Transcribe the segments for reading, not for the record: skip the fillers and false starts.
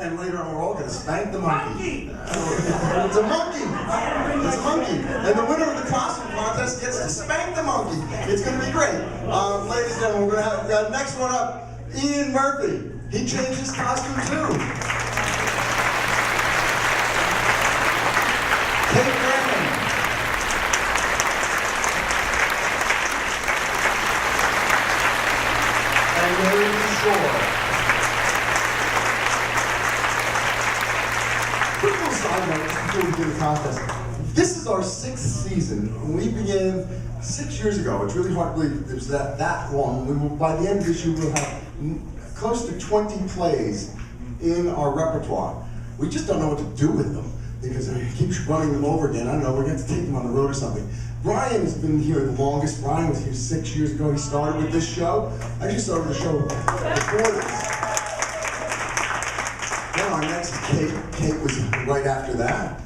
And later on, we're all going to spank the monkey. It's a monkey. It's a monkey. And the winner of the costume contest gets to spank the monkey. It's going to be great. Ladies and gentlemen, we're going to have the next one up, Ian Murphy. He changed his costume too. Kate Brandon. And Mary Shore. Quick little side note before we do the contest. This is our 6th season. We began 6 years ago. It's really hard to believe it was that long. By the end of this year, we'll have close to 20 plays in our repertoire. We just don't know what to do with them because it keeps running them over again. I don't know, we're going to take them on the road or something. Brian has been here the longest. Brian was here 6 years ago. He started with this show. I actually started the show before this. Then our next, Kate was right after that.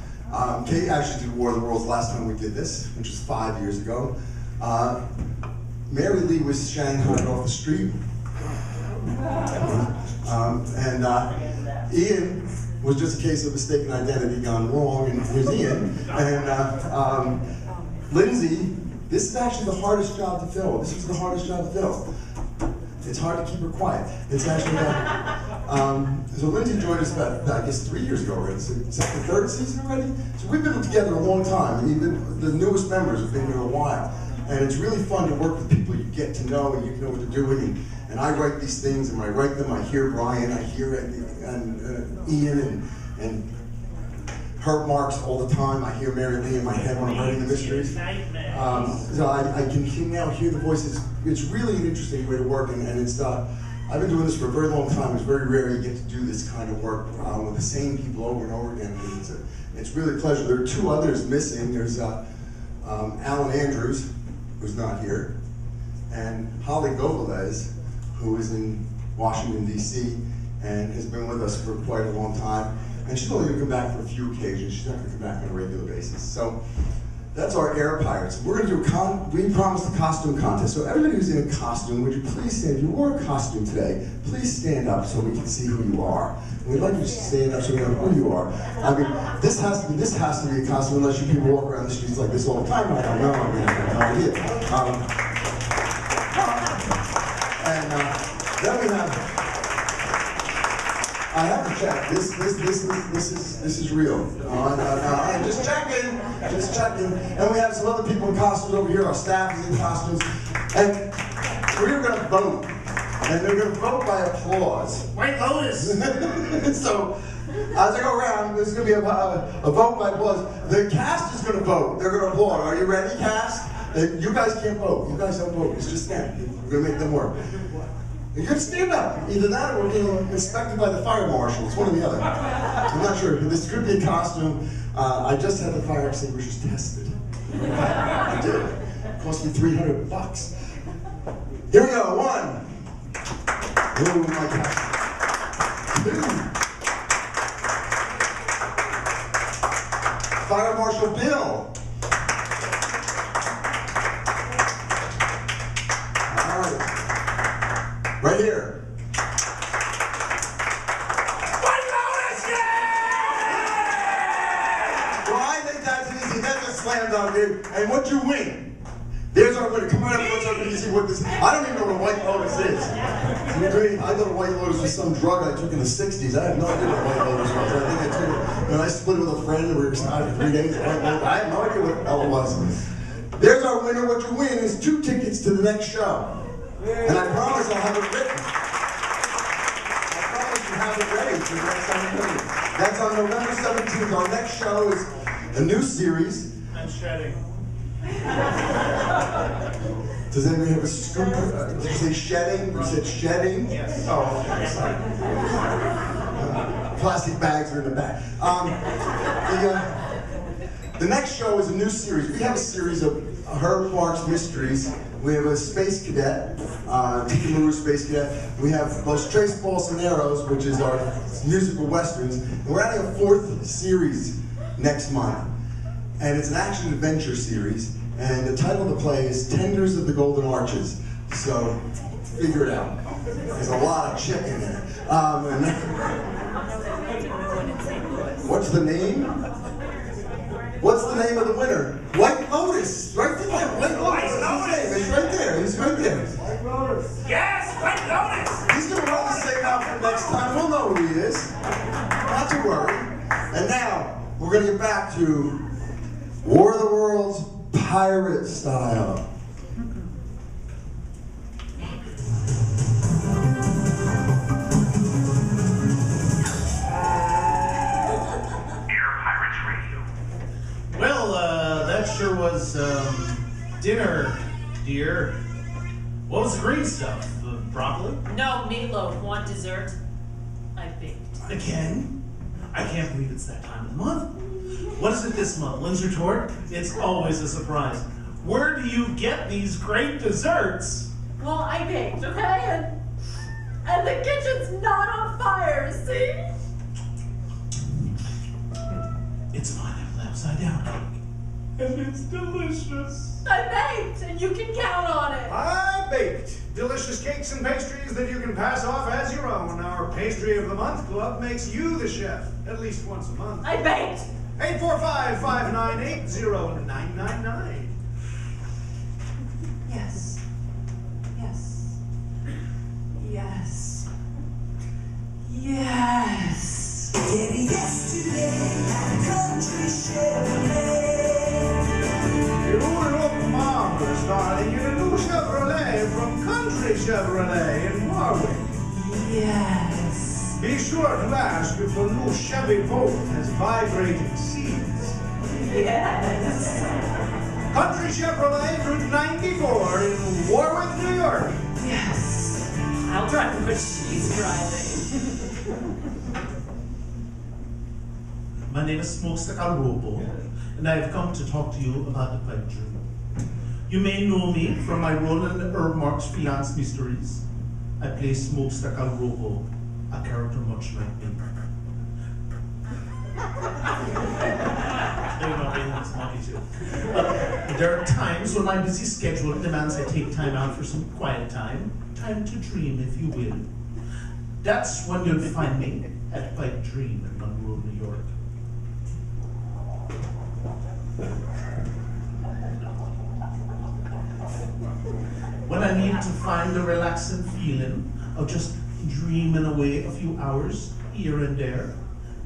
Kate actually did War of the Worlds last time we did this, which was 5 years ago. Mary Lee was shanghaied off the street. Ian was just a case of mistaken identity gone wrong, and here's Ian. And Lindsay, this is actually the hardest job to fill. This is the hardest job to fill. It's hard to keep her quiet. It's actually so Lindsay joined us about, I guess, 3 years ago already. So it's like the 3rd season already? So we've been together a long time, and even the newest members have been here a while. And it's really fun to work with people you get to know and you know what they're doing. And I write these things, and when I write them, I hear Brian, I hear Ian, and Herb Marks all the time. I hear Mary Lee in my head when I'm writing the mysteries. So I can now hear the voices. It's really an interesting way to work, and it's I've been doing this for a very long time. It's very rare you get to do this kind of work with the same people over and over again. And it's really a pleasure. There are 2 others missing. There's Alan Andrews, who's not here, and Holly Gobeles, who is in Washington, D.C., and has been with us for quite a long time. And she's only going to come back for a few occasions. She's not going to come back on a regular basis. So that's our Air Pirates. We're going to do we promised a costume contest. So everybody who's in a costume, would you please stand? If you wore a costume today, please stand up so we can see who you are. And we'd like you to stand up so we know who you are. I mean, this has to be a costume unless you people walk around the streets like this all the time. I don't know. I mean, I have no idea. Then we have. I have to check. This is real. Just checking. And we have some other people in costumes over here. Our staff is in costumes, and we're going to vote. And they're going to vote by applause. White Lotus. So as I go around, there's going to be a vote by applause. The cast is going to vote. They're going to applaud. Are you ready, cast? You guys can't vote. You guys don't vote. It's just stand. We're going to make them work. You have to stand up. Either that or we're being inspected by the fire marshal. It's one or the other. I'm not sure. This could be a costume. I just had the fire extinguishers tested. I did. It cost me $300. Here we go. 1. Oh my God. 2. Fire Marshal Bill. All right. Right here. White Lotus, yeah! Well, I think that's easy. That's a slam dunk, dude. And what you win? There's our winner. Come on up, let's open and see what this. I don't even know what White Lotus is. I thought White Lotus was some drug I took in the 60s. I have no idea what White Lotus was. I think I took it, and I split it with a friend, and we were out for 3 days. I have no idea what the hell it was. There's our winner. What you win is 2 tickets to the next show. And I promise I'll have it written. I promise you have it ready for the next time you're ready. That's on November 17th. Our next show is a new series. I'm shedding. Does anybody have a scoop? Did you say shedding? You said shedding? Yes. Oh, okay, sorry. Plastic bags are in the back. The next show is a new series. We have a series of Herb Marks mysteries. We have a Space Cadet, Tiki Maru Space Cadet. We have Los Tres Bolsoneros, which is our musical westerns. And we're adding a 4th series next month. And it's an action-adventure series. And the title of the play is Tenders of the Golden Arches. So figure it out. There's a lot of chicken in it. What's the name? What's the name of the winner? White Lotus. Right there. White Lotus. He's right there. He's right there. White Lotus. Yes, White Lotus. He's going to run the same outfit next time. We'll know who he is. Not to worry. And now, we're going to get back to War of the Worlds pirate style. That sure was dinner, dear. What was the green stuff? The broccoli? No, meatloaf. Want dessert? I baked. Again? I can't believe it's that time of the month. What is it this month? Lynn's retort? It's always a surprise. Where do you get these great desserts? Well, I baked, okay? And the kitchen's not on fire, see? It's a pineapple upside down cake. And it's delicious. I baked, and you can count on it. I baked delicious cakes and pastries that you can pass off as your own. Our Pastry of the Month Club makes you the chef at least once a month. I baked. 845-598-0999. Yes. Yes. Yes. Yes. Yesterday at a country Chevrolet. You look marvelous, darling, in a new Chevrolet from Country Chevrolet in Warwick. Yes. Be sure to ask if the new Chevy Volt has vibrating seats. Yes. Country Chevrolet, Route 94 in Warwick, New York. Yes. I'll drive what she's driving. My name is Smokestack Robo, and I have come to talk to you about the pipe dream. You may know me from my role in the Herb Mark's Fiance Mysteries. I play Smokestack Robo, a character much like me. There are times when my busy schedule demands I take time out for some quiet time to dream, if you will. That's when you'll find me at Pipe Dream in Monroe, New York. When I need to find the relaxing feeling of just dreaming away a few hours here and there,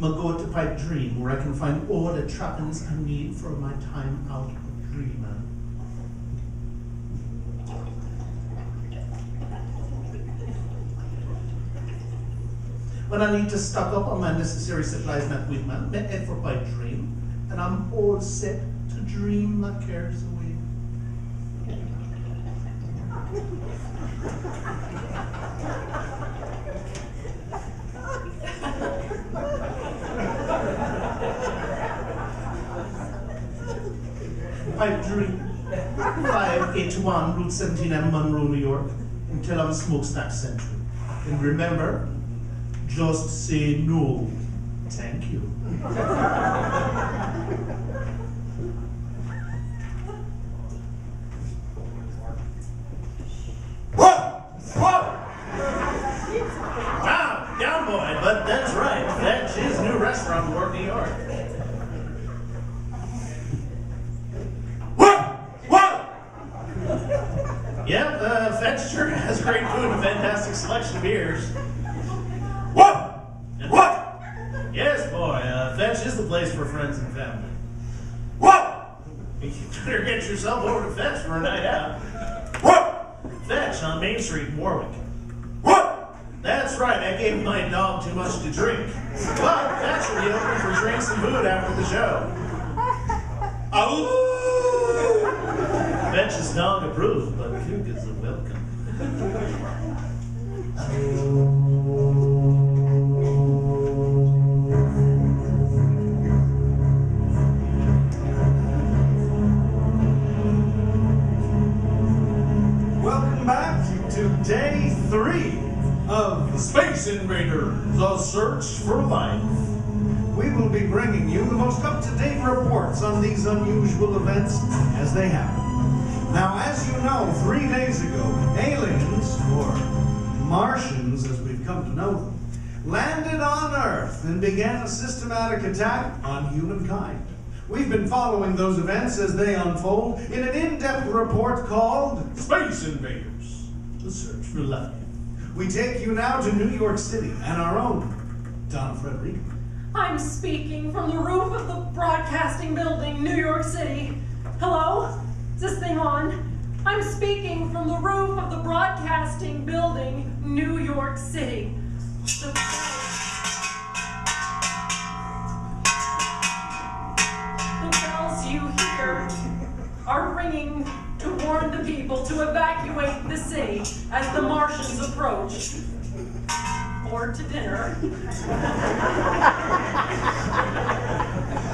I'll go to Pipe Dream, where I can find all the trappings I need for my time out of dreaming. When I need to stock up on my necessary supplies that week, man, I head for Pipe Dream, and I'm all set to dream my cares away. Pipe Dream, 581 Route 17M, Monroe, New York, until I'm Smokestack Central. And remember, just say no. Thank you. Wow, down boy, but that's right. That's his new restaurant in Warwick, New York. Yep, Fetch sure has great food and a fantastic selection of beers. What? What? Yes, boy, Fetch is the place for friends and family. What? You better get yourself over to Fetch for a night out. What? Fetch on Main Street in Warwick. What? That's right, I gave my dog too much to drink. But Fetch will be open for drinks and food after the show. Oh! Fetch is dog approved, but Cook is a welcome. Welcome back to day 3 of The Space Invaders, A Search for Life. We will be bringing you the most up-to-date reports on these unusual events as they happen. Now, as you know, 3 days ago, aliens, or know them, landed on Earth and began a systematic attack on humankind. We've been following those events as they unfold in an in-depth report called Space Invaders: The Search for Life. We take you now to New York City and our own Donna Frederica. I'm speaking from the roof of the broadcasting building, New York City. Hello? Is this thing on? I'm speaking from the roof of the broadcasting building, New York City. The bells you hear are ringing to warn the people to evacuate the city as the Martians approach. Or to dinner.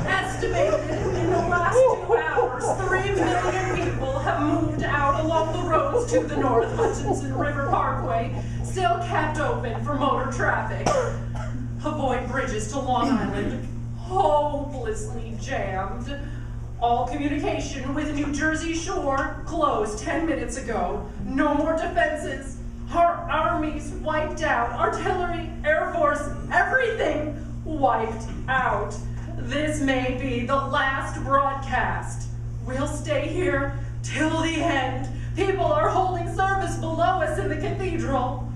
Estimated in the last 2 hours, 3 million people have moved out along the roads to the North Hutchinson River Parkway, still kept open for motor traffic. Avoid bridges to Long Island, hopelessly jammed. All communication with New Jersey Shore closed 10 minutes ago. No more defenses. Our armies wiped out. Artillery, Air Force, everything wiped out. This may be the last broadcast. We'll stay here till the end. People are holding service below us in the cathedral.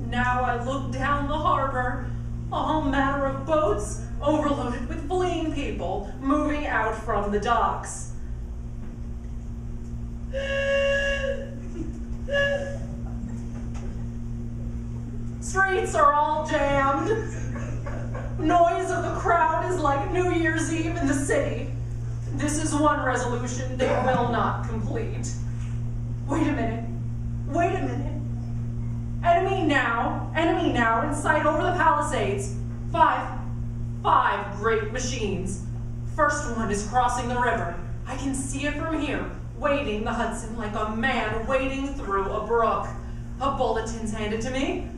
Now I look down the harbor. All manner of boats overloaded with fleeing people moving out from the docks. Streets are all jammed. Noise of the crowd is like New Year's Eve in the city. This is one resolution they will not complete. Wait a minute. Wait a minute. Enemy now in sight over the Palisades. Five great machines. First one is crossing the river. I can see it from here, wading the Hudson like a man wading through a brook. A bulletin's handed to me.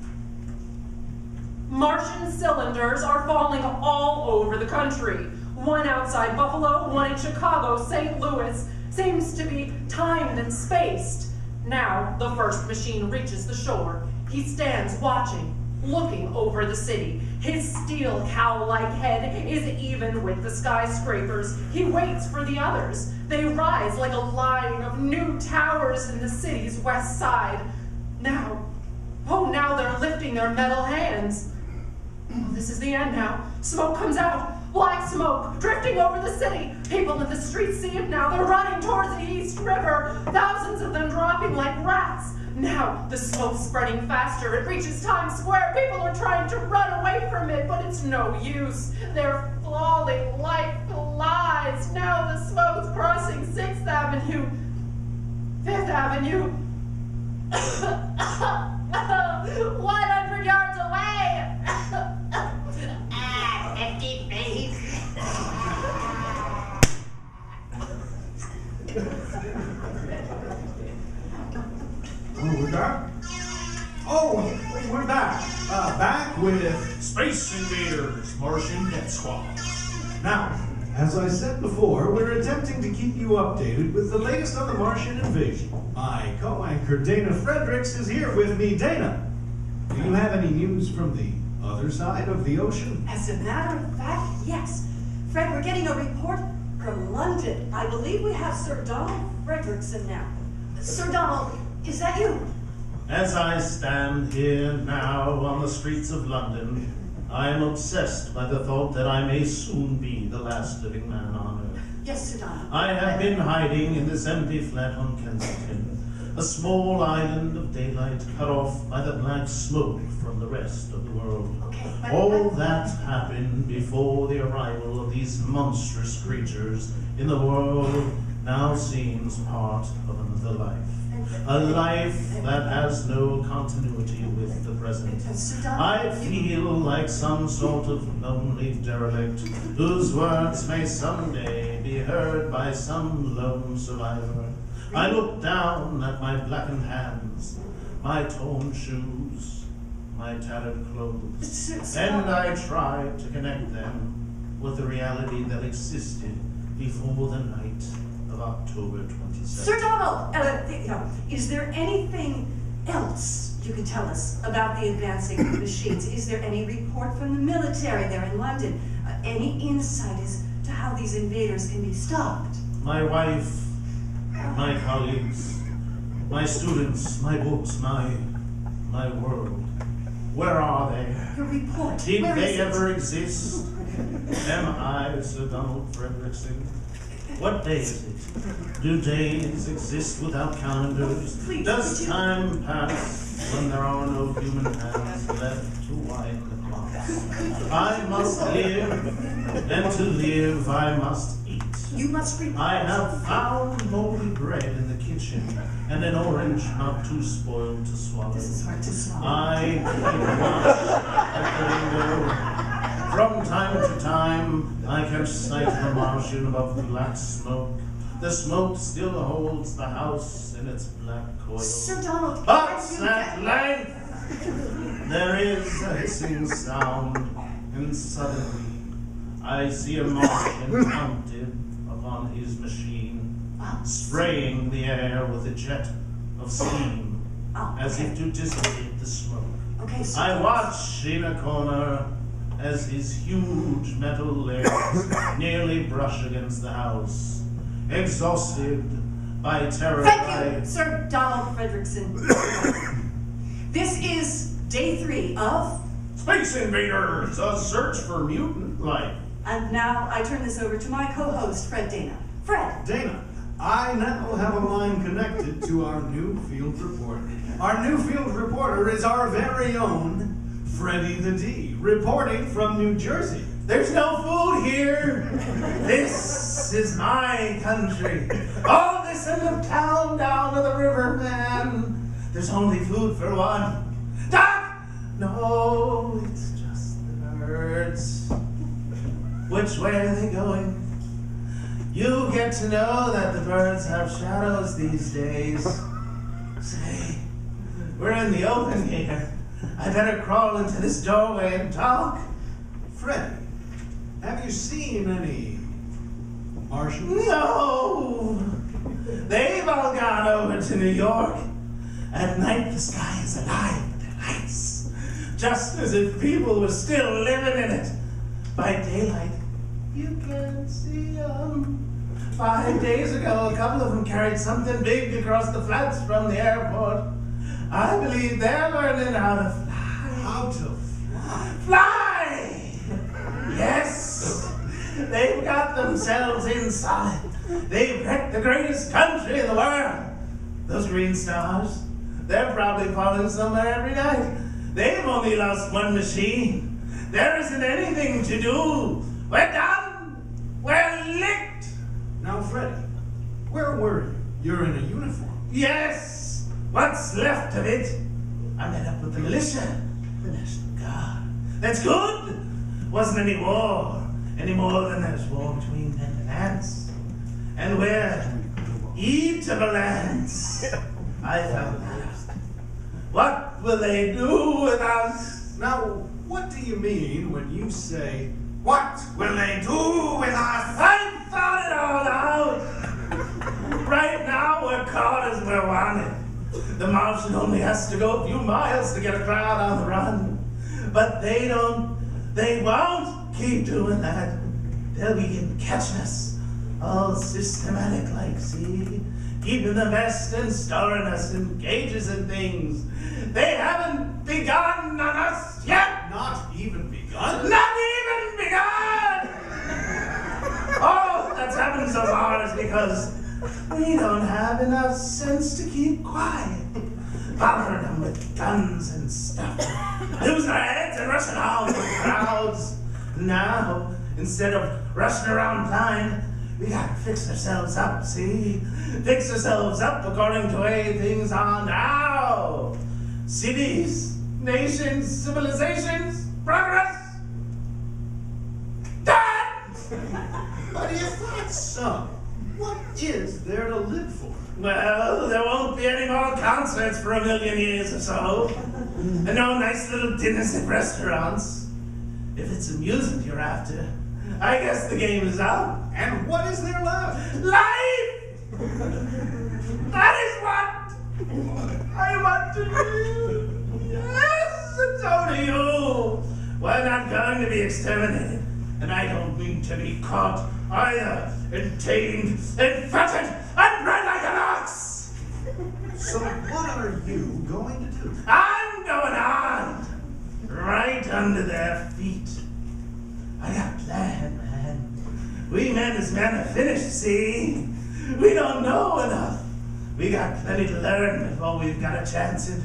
Martian cylinders are falling all over the country. One outside Buffalo, one in Chicago, St. Louis. Seems to be timed and spaced. Now the first machine reaches the shore. He stands watching, looking over the city. His steel cow-like head is even with the skyscrapers. He waits for the others. They rise like a line of new towers in the city's west side. Now they're lifting their metal hands. This is the end now. Smoke comes out. Black smoke drifting over the city. People in the streets see it now. They're running towards the East River. Thousands of them dropping like rats. Now the smoke's spreading faster. It reaches Times Square. People are trying to run away from it, but it's no use. They're falling like flies. Now the smoke's crossing 6th Avenue, 5th Avenue. 100 yards away. 50 feet. Oh, we're back? Oh, we're back. Back with Space Invaders, Martian Death Squad. Now, as I said before, we're attempting to keep you updated with the latest on the Martian invasion. My co-anchor Dana Fredericks is here with me. Dana, do you have any news from the other side of the ocean? As a matter of fact, yes. Fred, we're getting a report from London. I believe we have Sir Donald Fredrickson now. Sir Donald, is that you? As I stand here now on the streets of London, I am obsessed by the thought that I may soon be the last living man on Earth. Yes, Sir Donald. I have been hiding in this empty flat on Kensington, a small island of daylight cut off by the black smoke from the rest of the world. Okay, All that happened before the arrival of these monstrous creatures in the world now seems part of another life. A life that has no continuity with the present. Sir Donald, I feel like some sort of lonely derelict whose words may someday be heard by some lone survivor. I look down at my blackened hands, my torn shoes, my tattered clothes, and I try to connect them with the reality that existed before the night of October 27th. Sir Donald, is there anything else you can tell us about the advancing machines? Is there any report from the military there in London? Any insight as to how these invaders can be stopped? My wife, my colleagues, my students, my books, my world. Where are they? Your report. Did Where they is it? ever exist? Am I Sir Donald Frederickson? What day is it? Do days exist without calendars? Please, Does would you- time pass when there are no human hands left to wind the clocks? I must live, and to live I must eat. You must report. I have found moldy bread in the kitchen, and an orange not too spoiled to swallow. This is hard to swallow. I keep watch at the window. From time to time, I catch sight of the Martian above the black smoke. The smoke still holds the house in its black coil. Sir Donald, But can you at get- length, there is a hissing sound, and suddenly I see a Martian mounted upon his machine, spraying the air with a jet of steam, Oh, as okay. if to dissipate the smoke. Okay, Sir I Donald. watch in a corner as his huge metal legs nearly brush against the house, exhausted by terror. Thank you, Sir Donald Frederickson. This is day 3 of... Space Invaders, a search for mutant life. And now I turn this over to my co-host, Fred Dana. Fred. Dana, I now have a line connected to our new field reporter. Our new field reporter is our very own Freddie the D, reporting from New Jersey. There's no food here. This is my country. All this end of town down to the river, man. There's only food for one. Doc! No, it's just the birds. Which way are they going? You get to know that the birds have shadows these days. Say, we're in the open here. I better crawl into this doorway and talk. Freddie, have you seen any Martians? No! They've all gone over to New York. At night, the sky is alive with their lights, just as if people were still living in it. By daylight, you can't see them. 5 days ago, a couple of them carried something big across the flats from the airport. I believe they're learning how to fly. How to fly? Fly! Yes! They've got themselves inside. They've wrecked the greatest country in the world. Those green stars, they're probably falling somewhere every night. They've only lost one machine. There isn't anything to do. We're done. We're licked. Now, Freddie, where were you? You're in a uniform. Yes. What's left of it? I met up with the militia. The National Guard. That's good. Wasn't any war, any more than there's war between men and ants. And we're eatable ants. I found that. What will they do with us? Now, what do you mean when you say, what will they do with us? I've thought it all out. Right now, we're caught as we're wanted. The Martian only has to go a few miles to get a crowd on the run. But they won't keep doing that. They'll begin catching us, all systematic like, see? Keeping the best and storing us in cages and things. They haven't begun on us yet. Not even begun? Not even begun! Oh, that's happened so far is because we don't have enough sense to keep quiet. Bothering them with guns and stuff. Losing our heads and rushing out with crowds. Now, instead of rushing around blind, we gotta fix ourselves up, see? Fix ourselves up according to the way things are now. Cities, nations, civilizations, progress. Done! But if that's so, what is there to live for? Well, there won't be any more concerts for 1,000,000 years or so. And no nice little dinners at restaurants. If it's amusement you're after, I guess the game is up. And what is there left? Life! That is what I want to do. Yes, so do you. We're not going to be exterminated, and I don't mean to be caught either, and tamed, and fettered, and bred like an ox. So what are you going to do? I'm going on, right under their feet. I got a plan, man. We men as men are finished, see? We don't know enough. We got plenty to learn before we've got a chance, and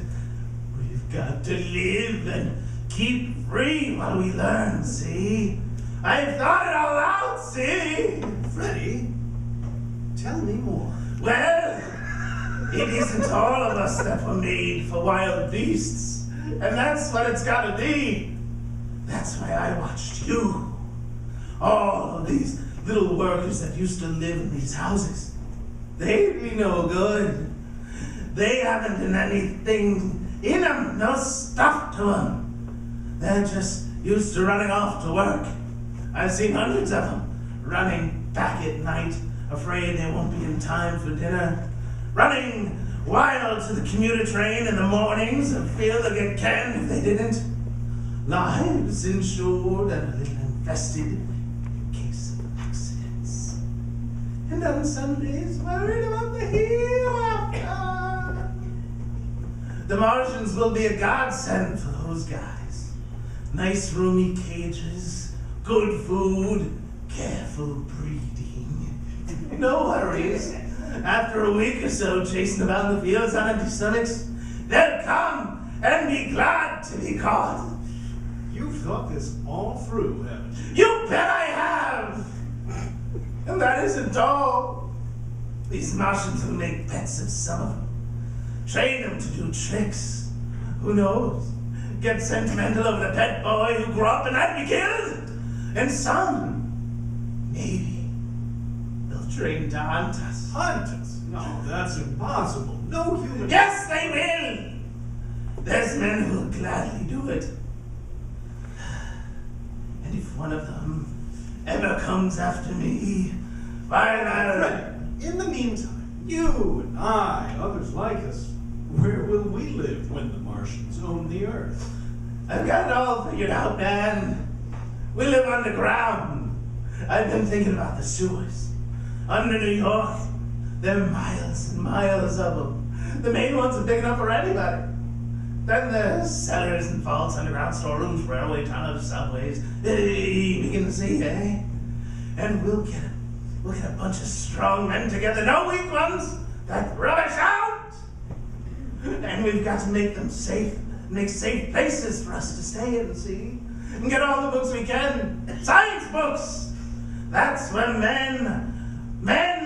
we've got to live and keep free while we learn, see? I've thought it all out, see? Freddy, tell me more. Well, it isn't all of us that were made for wild beasts, and that's what it's got to be. That's why I watched you. All of these little workers that used to live in these houses. They'd be no good. They haven't anything in them, no stuff to them. They're just used to running off to work. I've seen hundreds of them running back at night, afraid they won't be in time for dinner. Running wild to the commuter train in the mornings and feel they'll get canned if they didn't. Lives insured and a little invested in case of accidents. And on Sundays, worried about the hereafter. The Martians will be a godsend for those guys. Nice roomy cages, good food, careful breeding. No worries. After a week or so chasing about the fields on empty stomachs, they'll come and be glad to be caught. You've thought this all through, haven't you? You bet I have! And that isn't all. These Martians will make pets of some of them. Train them to do tricks. Who knows? Get sentimental over the pet boy who grew up and had to be killed. And some, maybe, they'll train to hunt us. Hunt us? No, that's impossible. No human... Yes, they will! There's men who'll gladly do it. And if one of them ever comes after me, why, Freddy, in the meantime, you and I, others like us, where will we live when the Martians own the Earth? I've got it all figured out, man. We live underground. I've been thinking about the sewers. Under New York, there are miles and miles of them. The main ones are big enough for anybody. Then there's cellars and vaults, underground storerooms, railway tunnels, subways. You begin to see, eh? And we'll get a bunch of strong men together, no weak ones, that rubbish out. And we've got to make them safe, make safe places for us to stay in, see? And get all the books we can, science books. That's where men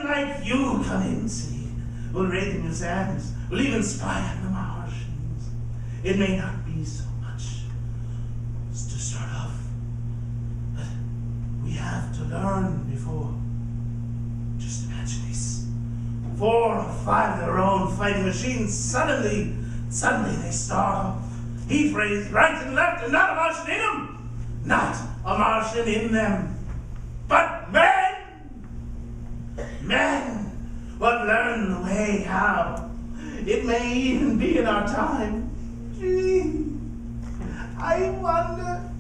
like you come in, see? We'll raid the museums, we'll even spy on the Martians. It may not be so much as to start off, but we have to learn before. Just imagine this. 4 or 5 of their own fighting machines, suddenly they start off. Heat rays right and left, and not a Martian in them. Not a Martian in them. But men will learn the way how. It may even be in our time. Gee, I wonder.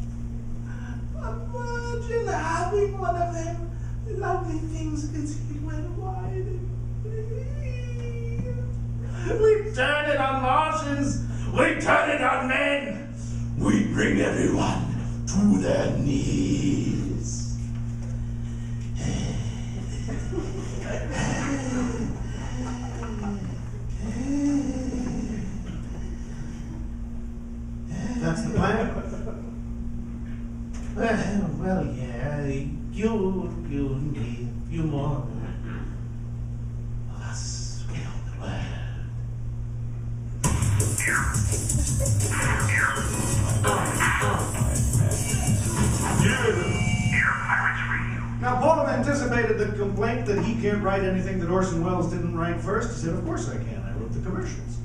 Imagine having one of them lovely things concealed went wide. We turn it on Martians. We turn it on men. We bring everyone to their knees. That's the plan? Well, yeah, you need a few more of us around the world. Now, Paul anticipated the complaint that he can't write anything that Orson Welles didn't write first. He said, of course I can. I wrote the commercials.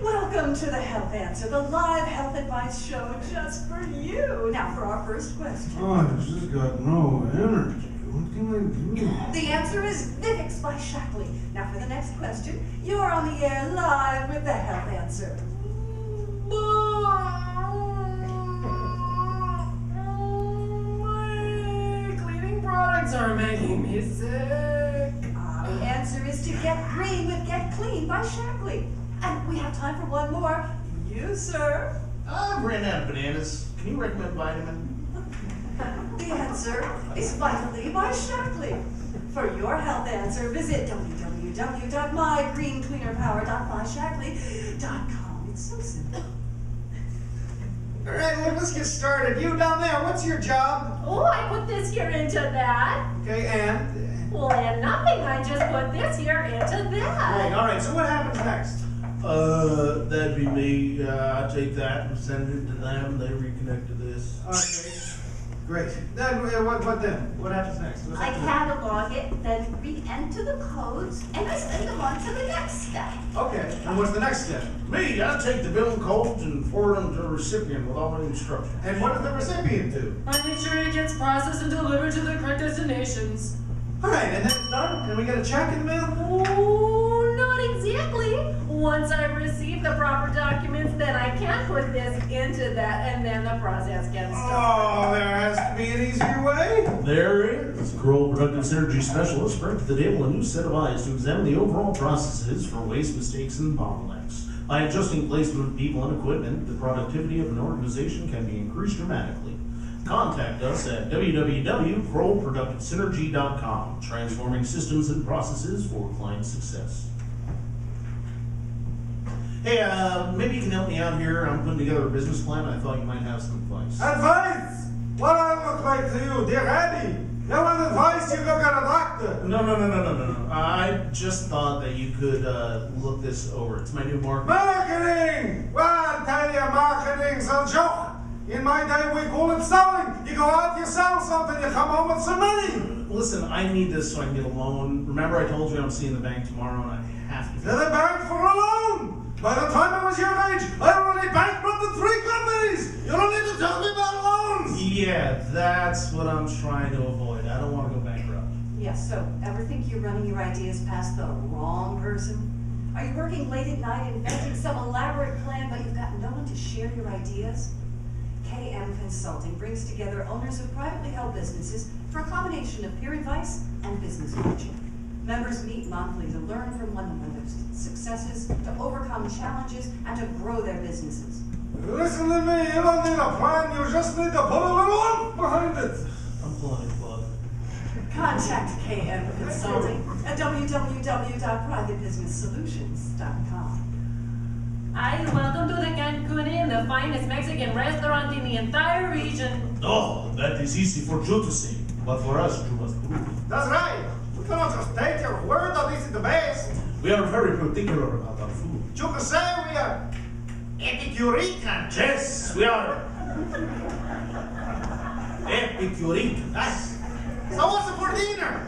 Welcome to the Health Answer, the live health advice show just for you. Now for our first question. Oh, I've just got no energy. What can I do? The answer is Vivix by Shackley. Now for the next question, you're on the air live with the health answer. My cleaning products are making me sick. The answer is to get green with Get Clean by Shackley. And we have time for one more. You, sir. I've ran out of bananas. Can you recommend vitamin? The answer is Vitally by Shackley. For your health answer, visit www.mygreencleanerpower.myshackley.com. It's so simple. All right, well, let's get started. You down there, what's your job? Oh, I put this here into that. Okay, and? Well, and nothing. I just put this here into that. Great, all right, so what happens next? That'd be me. I take that and send it to them. They reconnect to this. Okay, great. Then, what then? What happens next? What's I after that? catalog it, then re-enter the codes, and I send them on to the next step. Okay, and what's the next step? Me, I take the bill and codes and forward them to the recipient with all my instructions. And what does the recipient do? I make sure it gets processed and delivered to the correct destinations. All right, and then it's done, and we get a check in the mail? Oh, not exactly. Once I receive the proper documents, then I can put this into that, and then the process gets started. Oh, there has to be an easier way. There is. Kroll Productive Synergy Specialist bring to the table a new set of eyes to examine the overall processes for waste, mistakes, and bottlenecks. By adjusting placement of people and equipment, the productivity of an organization can be increased dramatically. Contact us at www.krollproductivesynergy.com, transforming systems and processes for client success. Hey, maybe you can help me out here. I'm putting together a business plan. I thought you might have some advice. Advice? What I look like to you, dear Eddie? You want advice, you go get a doctor. No. I just thought that you could look this over. It's my new market. Marketing! Well, I tell you, marketing's a joke. In my day, we call it selling. You go out, you sell something, you come home with some money. Listen, I need this so I can get a loan. Remember I told you I'm seeing the bank tomorrow and I have to. To the bank for a loan. By the time I was your age, I already bankrupted 3 companies. You don't need to tell me about loans. Yeah, that's what I'm trying to avoid. I don't want to go bankrupt. Yes, so ever think you're running your ideas past the wrong person? Are you working late at night inventing some elaborate plan, but you've got no one to share your ideas? KM Consulting brings together owners of privately held businesses for a combination of peer advice and business coaching. Members meet monthly to learn from one another's successes, to overcome challenges, and to grow their businesses. Listen to me, you don't need a plan, you just need to put a little oomph behind it. I'm pulling it, bud. Contact KM Consulting at www.privatebusinesssolutions.com. Hi, welcome to the Cancun Inn, the finest Mexican restaurant in the entire region. Oh, that is easy for you to say, but for us, you must prove. That's right. We cannot just take your word that this is the best. We are very particular about our food. You can say we are Epicureans. Yes, we are. Epicurean. Yes. So what's it for dinner?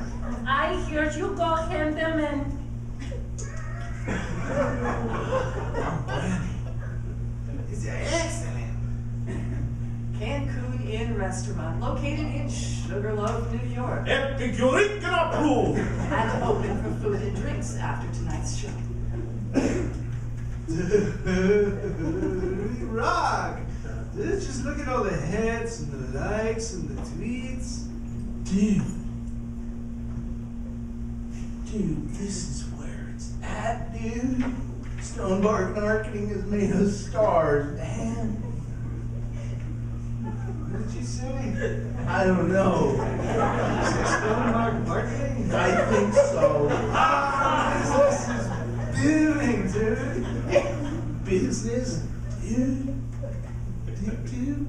I heard you go hem them and It's excellent. Cancun Inn Restaurant, located in Sugarloaf, New York, Epicurean can approve. and open for food and drinks after tonight's show. Rock! Just look at all the hits and the likes and the tweets. Dude, this is where it's at, dude. Stonebark Marketing is made of stars, man. What did you say? I don't know. Stonemark Marketing? I think so. Business is booming, dude. Business, dude. Dude,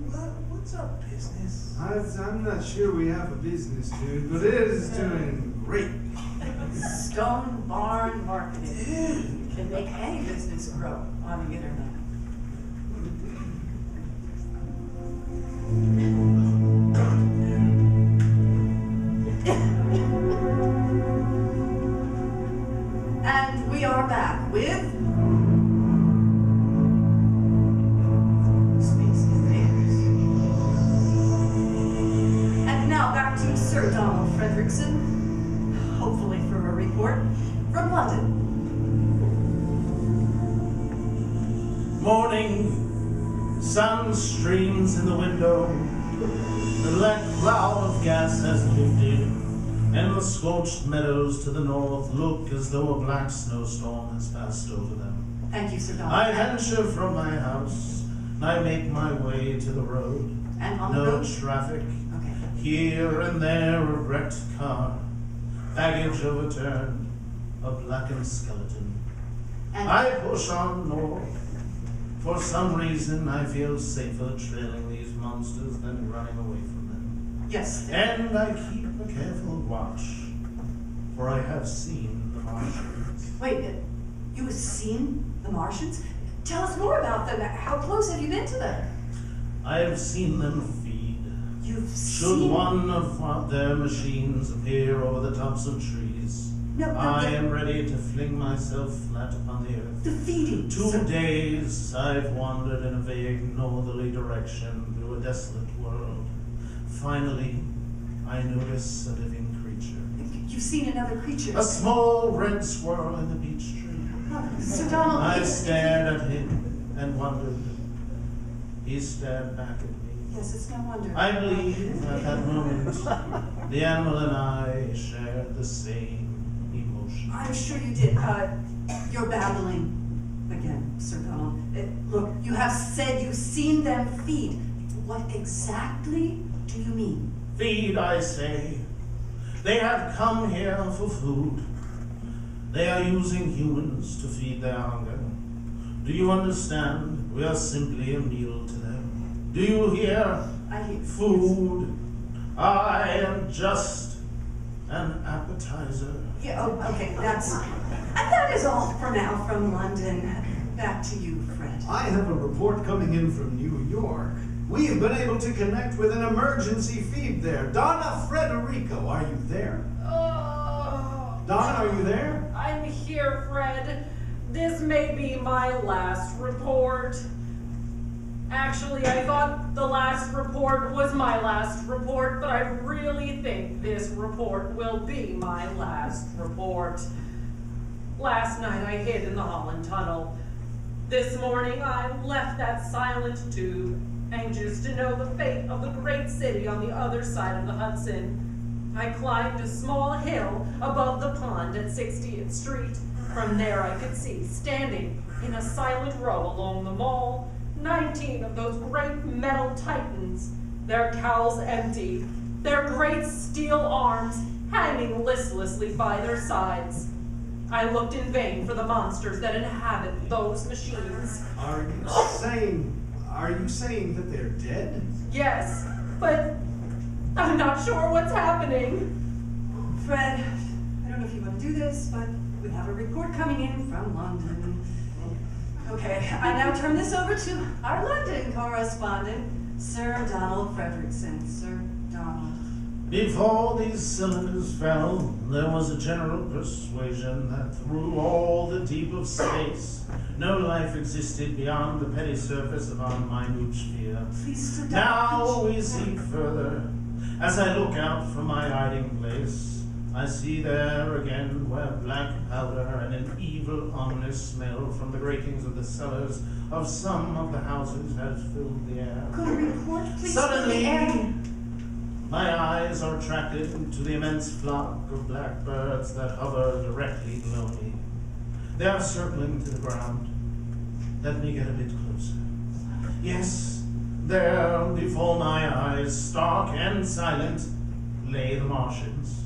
what's our business? I'm not sure we have a business, dude, but it is doing great. Stone Barn Marketing can make any business grow on the internet. And we are back with Space Invaders. And now back to Sir Donald Frederick report from London. Morning, sun streams in the window. The black cloud of gas has lifted, and the scorched meadows to the north look as though a black snowstorm has passed over them. Thank you, Sir Donald. I venture from my house, and I make my way to the road. And on the No road? traffic. Okay. Here and there a wrecked car, baggage overturned, a blackened skeleton. And I push on north. For some reason, I feel safer trailing these monsters than running away from them. yes, And I keep a careful watch, for I have seen the Martians. wait, you have seen the Martians? Tell us more about them. How close have you been to them? I have seen them feed. You've Should seen... one of their machines appear over the tops of trees, No, I am ready to fling myself flat upon the earth. the feeding. 2 sir. days I've wandered in a vague northerly direction through a desolate world. Finally, I notice a living creature. You've seen another creature. A small red squirrel in the beech tree. Sir Donald, I stared at him and wondered. He stared back at me. yes, it's no wonder. I believe at that moment the animal and I shared the same emotion. I'm sure you did. You're babbling again, Sir Donald. Look, you have said you've seen them feed. What exactly do you mean? Feed, I say. They have come here for food. They are using humans to feed their hunger. Do you understand? We are simply a meal to them. Do you hear? I hear Food. I am just an appetizer. Yeah, oh, okay, that is all for now from London. Back to you, Fred. I have a report coming in from New York. We have been able to connect with an emergency feed there. Donna Frederico, are you there? Donna, are you there? I'm here, Fred. This may be my last report. Actually, I thought the last report was my last report, but I really think this report will be my last report. Last night I hid in the Holland Tunnel. This morning I left that silent tube, anxious to know the fate of the great city on the other side of the Hudson. I climbed a small hill above the pond at 60th Street. From there I could see, standing in a silent row along the mall, 19 of those great metal titans, their cowls empty, their great steel arms hanging listlessly by their sides. I looked in vain for the monsters that inhabit those machines. Are you saying that they're dead? Yes, but I'm not sure what's happening. Fred, I don't know if you want to do this, but we have a report coming in from London. Okay, I now turn this over to our London correspondent, Sir Donald Frederickson. Sir Donald. Before these cylinders fell, there was a general persuasion that through all the deep of space, no life existed beyond the petty surface of our minute sphere. Please, Sir Donald. Now we see further. As I look out from my hiding place, I see there again where black powder and an evil, ominous smell from the gratings of the cellars of some of the houses has filled the air. Could a report please Suddenly, fill the air? my eyes are attracted to the immense flock of blackbirds that hover directly below me. They are circling to the ground. Let me get a bit closer. Yes, there before my eyes, stark and silent, lay the Martians,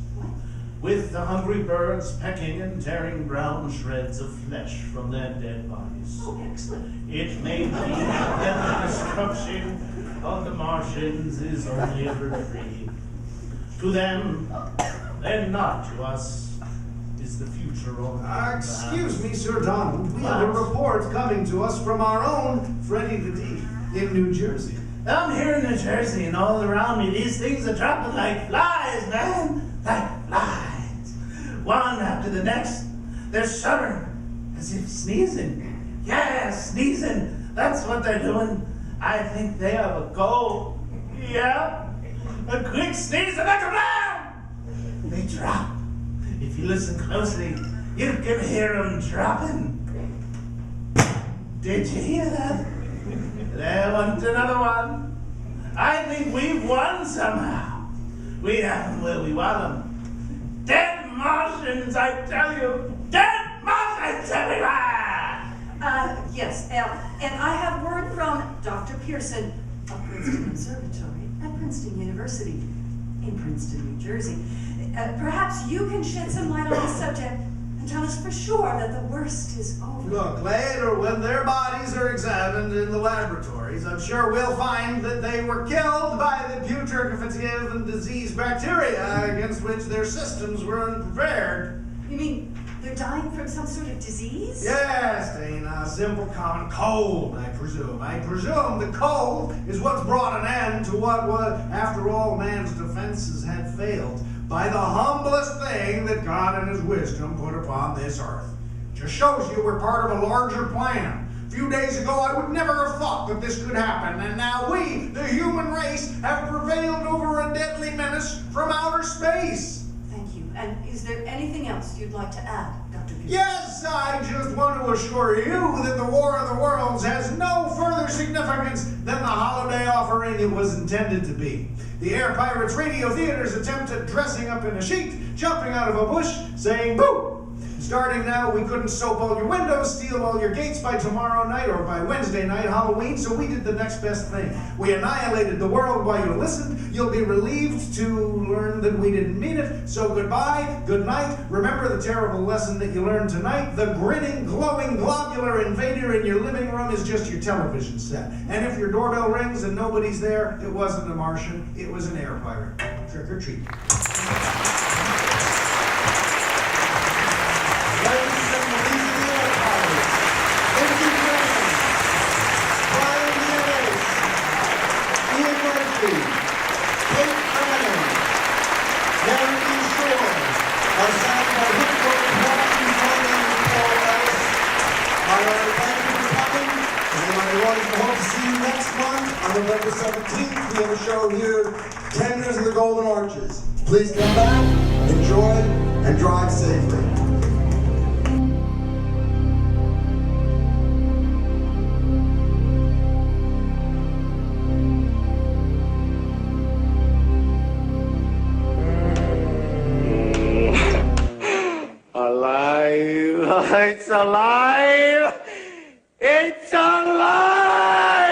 with the hungry birds pecking and tearing brown shreds of flesh from their dead bodies. Oh, excellent. It may be that the destruction of the Martians is only a reprieve. To them, and not to us, is the future of Excuse me, Sir Donald. We have a report coming to us from our own Freddie the D in New Jersey. I'm here in New Jersey, and all around me, these things are dropping like flies, man. Like flies. One after the next. They're shuddering, as if sneezing. Yeah, sneezing. That's what they're doing. I think they have a cold. Yeah. A quick sneeze and they come down. They drop. If you listen closely, you can hear them dropping. Did you hear that? There went another one. I think we've won somehow. We have them where we want them. Dead Martians, I tell you! Dead Martians everywhere! Yes, and I have word from Dr. Pearson of Princeton Observatory at Princeton University in Princeton, New Jersey. Perhaps you can shed some light on the subject and tell us for sure that the worst is over. Look, later when their bodies are examined in the laboratories, I'm sure we'll find that they were killed by the putrefacive and disease bacteria against which their systems were unprepared. You mean they're dying from some sort of disease? Yes, Dana, a simple common cold, I presume. I presume the cold is what's brought an end to what was, after all, man's defenses had failed, by the humblest thing that God in his wisdom put upon this earth. Just shows you we're part of a larger plan. A few days ago, I would never have thought that this could happen, and now we, the human race, have prevailed over a deadly menace from outer space. Thank you. And is there anything else you'd like to add, Dr. Pearson? Yes, I just want to assure you that the War of the Worlds has no further significance than the holiday offering it was intended to be. The Air Pirates Radio Theater's attempt at dressing up in a sheet, jumping out of a bush, saying boo! Starting now, we couldn't soap all your windows, steal all your gates by tomorrow night or by Wednesday night, Halloween, so we did the next best thing. We annihilated the world while you listened. You'll be relieved to learn that we didn't mean it. So goodbye, good night. Remember the terrible lesson that you learned tonight? The grinning, glowing, globular invader in your living room is just your television set. And if your doorbell rings and nobody's there, it wasn't a Martian, it was an air pirate. Trick or treat. November 17th, we have a show here, Tenders of the Golden Arches. Please come back, enjoy, and drive safely. Alive! It's alive! It's alive!